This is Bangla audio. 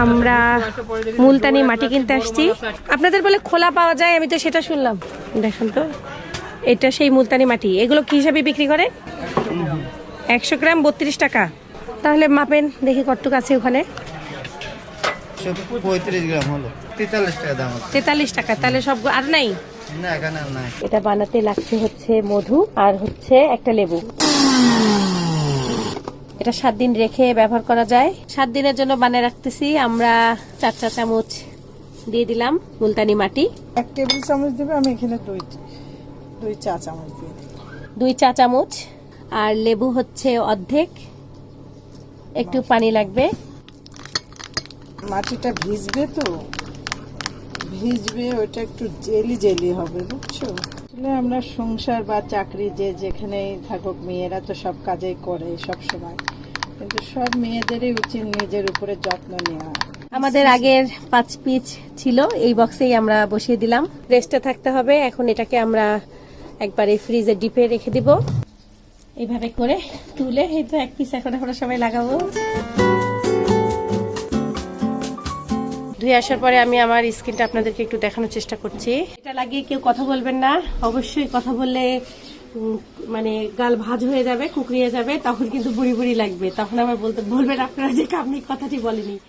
আমরা মুলতানি মাটি কিনতে আসছি। আপনাদের বলে খোলা পাওয়া যায়, আমি তো সেটা শুনলাম। দেখেন তো, এটা সেই মুলতানি মাটি। এগুলো কি হিসাবে বিক্রি করে? 100 গ্রাম 32 টাকা। তাহলে মাপেন দেখি কতটুকু আছে ওখানে। 35 গ্রাম হলো 43 টাকা দাম। 43 টাকা। তাহলে সব আর নাই? না, এখানে আর নাই। এটা বানাতে লাগছে হচ্ছে মধু আর হচ্ছে একটা লেবু। এটা 7 দিন রেখে ব্যবহার করা যায়। 7 দিনের জন্য বানিয়ে রাখতেছি আমরা। 4 চা চামচ দিয়ে দিলাম মুলতানি মাটি। 1 টেবিল চামচ দেবে, আমি এখানে 2 চা চামচ দিয়ে দিই। 2 চা চামচ। আর লেবু হচ্ছে অর্ধেক, একটু পানি লাগবে। মাটিটা ভিজবে তো, ভিজবে, ওইটা একটু জেলি জেলি হবে, বুঝছো? আসলে আমরা সংসার বা চাকরি যে যেখানেই থাকুক, মেয়েরা তো সব কাজেই করে সব সময়, কিন্তু সব মেয়েদেরই উচিত নিজের উপরে যত্ন নেওয়া। আমাদের আগের 5 পিস ছিল, এই বক্সেই আমরা বসিয়ে দিলাম। রেস্টে থাকতে হবে। এখন এটাকে আমরা একবারে ফ্রিজে ডিপে রেখে দিব। এইভাবে করে তুলে এই তো 1 পিস এখন আমরা সবাই লাগাবো। ধুয়ে আসার পরে আমি আমার স্কিনটা আপনাদেরকে একটু দেখানোর চেষ্টা করছি। এটা লাগিয়ে কেউ কথা বলবেন না, অবশ্যই কথা বললে মানে গাল ভাঁজ হয়ে যাবে, কুকড়িয়ে যাবে, তখন কিন্তু বুড়ি বুড়ি লাগবে। তখন আবার বলবেন আপনারা যে আপনি কথাটি বলেনি।